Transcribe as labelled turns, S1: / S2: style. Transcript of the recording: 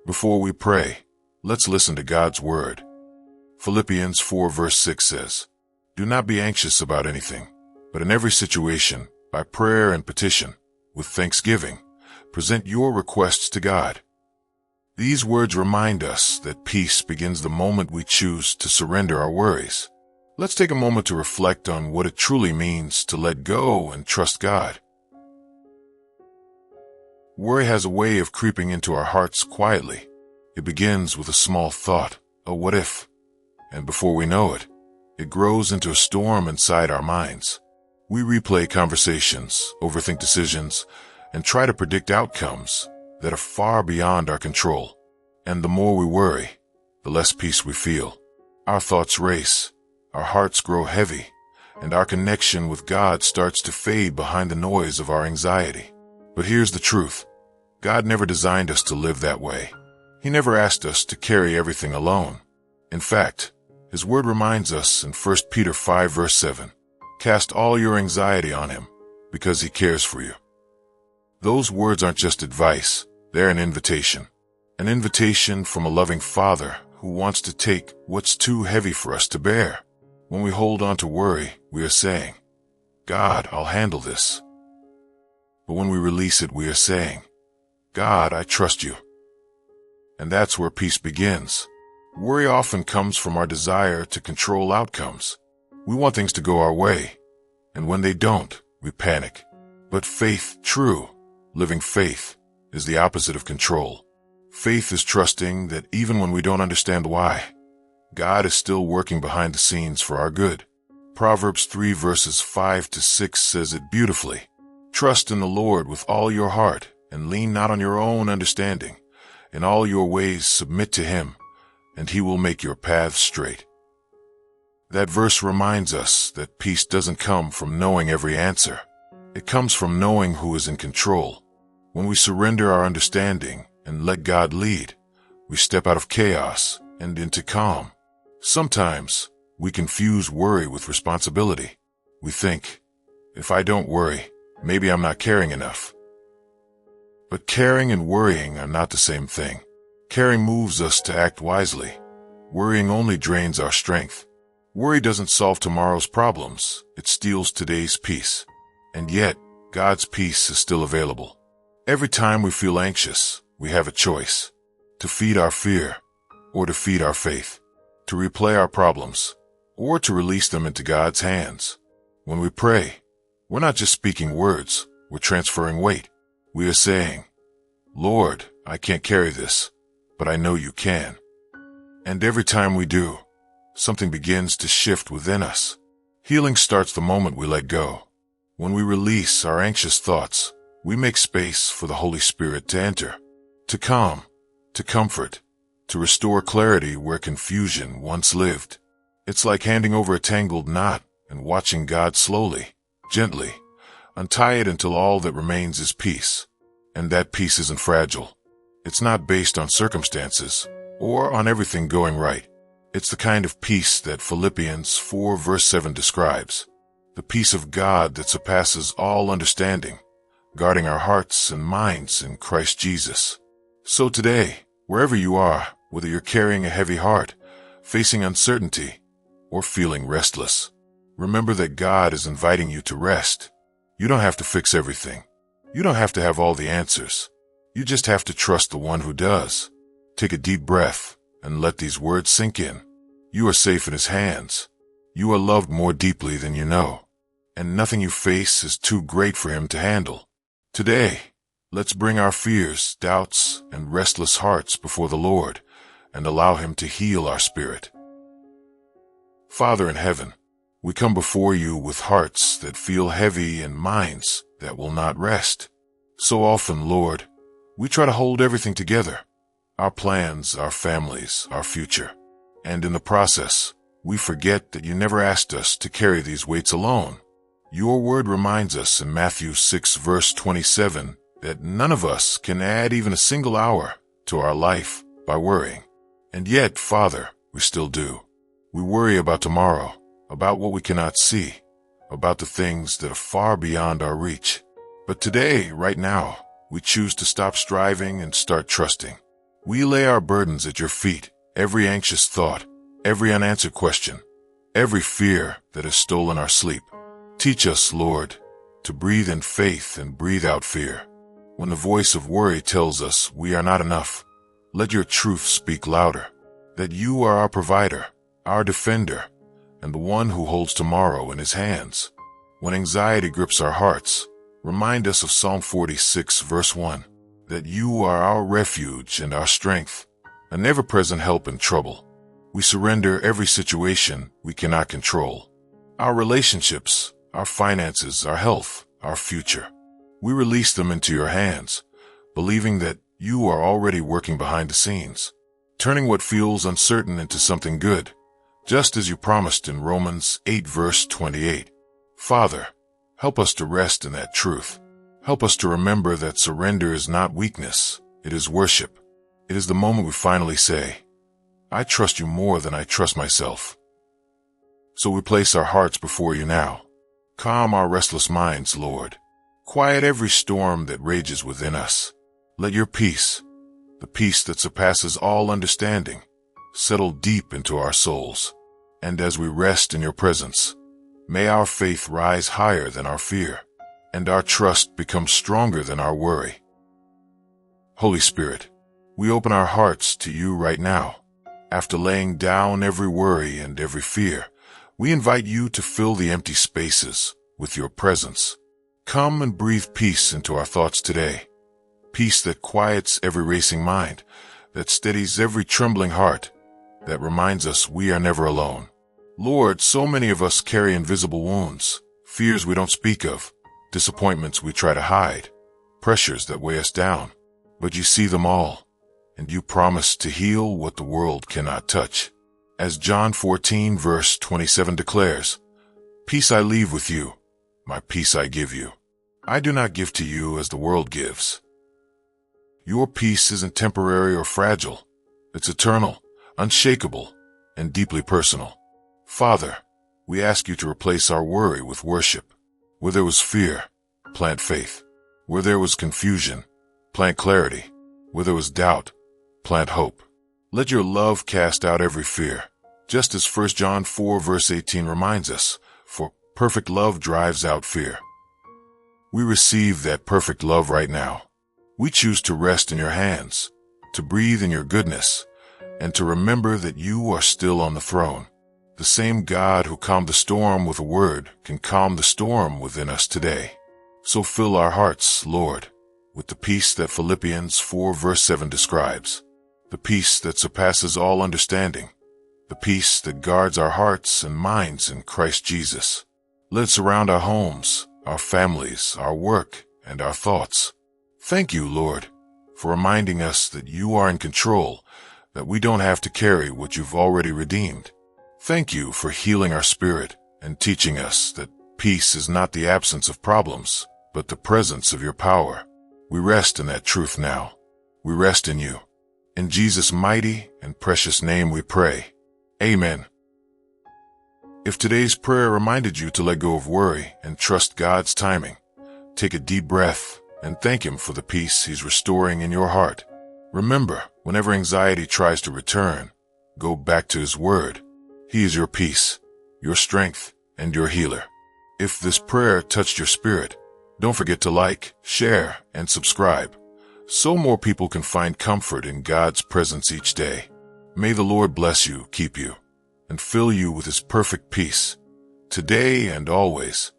S1: Before we pray, let's listen to God's word. Philippians 4 verse 6 says, "Do not be anxious about anything, but in every situation, by prayer and petition, with thanksgiving, present your requests to God." These words remind us that peace begins the moment we choose to surrender our worries. Let's take a moment to reflect on what it truly means to let go and trust God. Worry has a way of creeping into our hearts quietly. It begins with a small thought, a what if, and before we know it, it grows into a storm inside our minds. We replay conversations, overthink decisions, and try to predict outcomes that are far beyond our control. And the more we worry, the less peace we feel. Our thoughts race, our hearts grow heavy, and our connection with God starts to fade behind the noise of our anxiety. But here's the truth. God never designed us to live that way. He never asked us to carry everything alone. In fact, His word reminds us in 1 Peter 5 verse 7, "Cast all your anxiety on Him, because He cares for you." Those words aren't just advice, they're an invitation. An invitation from a loving Father who wants to take what's too heavy for us to bear. When we hold on to worry, we are saying, "God, I'll handle this." But when we release it, we are saying, "God, I trust you." And that's where peace begins. Worry often comes from our desire to control outcomes. We want things to go our way, and when they don't, we panic. But faith, true, living faith, is the opposite of control. Faith is trusting that even when we don't understand why, God is still working behind the scenes for our good. Proverbs 3 verses 5 to 6 says it beautifully. "Trust in the Lord with all your heart, and lean not on your own understanding. In all your ways submit to Him, and He will make your paths straight." That verse reminds us that peace doesn't come from knowing every answer. It comes from knowing who is in control. When we surrender our understanding and let God lead, we step out of chaos and into calm. Sometimes we confuse worry with responsibility. We think, if I don't worry, maybe I'm not caring enough. But caring and worrying are not the same thing. Caring moves us to act wisely. Worrying only drains our strength. Worry doesn't solve tomorrow's problems. It steals today's peace. And yet, God's peace is still available. Every time we feel anxious, we have a choice: to feed our fear or to feed our faith, to replay our problems or to release them into God's hands. When we pray, we're not just speaking words, we're transferring weight. We are saying, "Lord, I can't carry this, but I know you can." And every time we do, something begins to shift within us. Healing starts the moment we let go. When we release our anxious thoughts, we make space for the Holy Spirit to enter, to calm, to comfort, to restore clarity where confusion once lived. It's like handing over a tangled knot and watching God slowly, gently, untie it until all that remains is peace. And that peace isn't fragile. It's not based on circumstances or on everything going right. It's the kind of peace that Philippians 4 verse 7 describes. The peace of God that surpasses all understanding, guarding our hearts and minds in Christ Jesus. So today, wherever you are, whether you're carrying a heavy heart, facing uncertainty, or feeling restless, remember that God is inviting you to rest. You don't have to fix everything. You don't have to have all the answers. You just have to trust the one who does. Take a deep breath and let these words sink in. You are safe in His hands. You are loved more deeply than you know. And nothing you face is too great for Him to handle. Today, let's bring our fears, doubts, and restless hearts before the Lord and allow Him to heal our spirit. Father in heaven, we come before You with hearts that feel heavy and minds that will not rest. So often, Lord, we try to hold everything together, our plans, our families, our future. And in the process, we forget that You never asked us to carry these weights alone. Your word reminds us in Matthew 6 verse 27 that none of us can add even a single hour to our life by worrying. And yet, Father, we still do. We worry about tomorrow, about what we cannot see, about the things that are far beyond our reach. But today, right now, we choose to stop striving and start trusting. We lay our burdens at your feet, every anxious thought, every unanswered question, every fear that has stolen our sleep. Teach us, Lord, to breathe in faith and breathe out fear. When the voice of worry tells us we are not enough, let your truth speak louder, that you are our provider, our defender, and the one who holds tomorrow in his hands. When anxiety grips our hearts, remind us of Psalm 46, verse 1, that you are our refuge and our strength, an ever-present help in trouble. We surrender every situation we cannot control, our relationships, our finances, our health, our future. We release them into your hands, believing that you are already working behind the scenes, turning what feels uncertain into something good, just as you promised in Romans 8, verse 28. Father, help us to rest in that truth. Help us to remember that surrender is not weakness, it is worship. It is the moment we finally say, I trust you more than I trust myself. So we place our hearts before you now. Calm our restless minds, Lord. Quiet every storm that rages within us. Let your peace, the peace that surpasses all understanding, settle deep into our souls. And as we rest in your presence, may our faith rise higher than our fear, and our trust become stronger than our worry. Holy Spirit, we open our hearts to you right now. After laying down every worry and every fear, we invite you to fill the empty spaces with your presence. Come and breathe peace into our thoughts today. Peace that quiets every racing mind, that steadies every trembling heart, that reminds us we are never alone. Lord, so many of us carry invisible wounds, fears we don't speak of, disappointments we try to hide, pressures that weigh us down. But you see them all, and you promise to heal what the world cannot touch. As John 14, verse 27 declares, Peace I leave with you, my peace I give you. I do not give to you as the world gives. Your peace isn't temporary or fragile. It's eternal, unshakable, and deeply personal. Father, we ask you to replace our worry with worship. Where there was fear, plant faith. Where there was confusion, plant clarity. Where there was doubt, plant hope. Let your love cast out every fear, just as 1 John 4, verse 18 reminds us, for perfect love drives out fear. We receive that perfect love right now. We choose to rest in your hands, to breathe in your goodness, and to remember that you are still on the throne. The same God who calmed the storm with a word can calm the storm within us today. So fill our hearts, Lord, with the peace that Philippians 4, verse 7 describes, the peace that surpasses all understanding, the peace that guards our hearts and minds in Christ Jesus. Let it surround our homes, our families, our work, and our thoughts. Thank you, Lord, for reminding us that you are in control, that we don't have to carry what you've already redeemed. Thank you for healing our spirit and teaching us that peace is not the absence of problems, but the presence of your power. We rest in that truth now. We rest in you. In Jesus' mighty and precious name we pray. Amen. If today's prayer reminded you to let go of worry and trust God's timing, take a deep breath and thank Him for the peace He's restoring in your heart. Remember, whenever anxiety tries to return, go back to His Word. He is your peace, your strength, and your healer. If this prayer touched your spirit, don't forget to like, share, and subscribe, so more people can find comfort in God's presence each day. May the Lord bless you, keep you, and fill you with His perfect peace, today and always.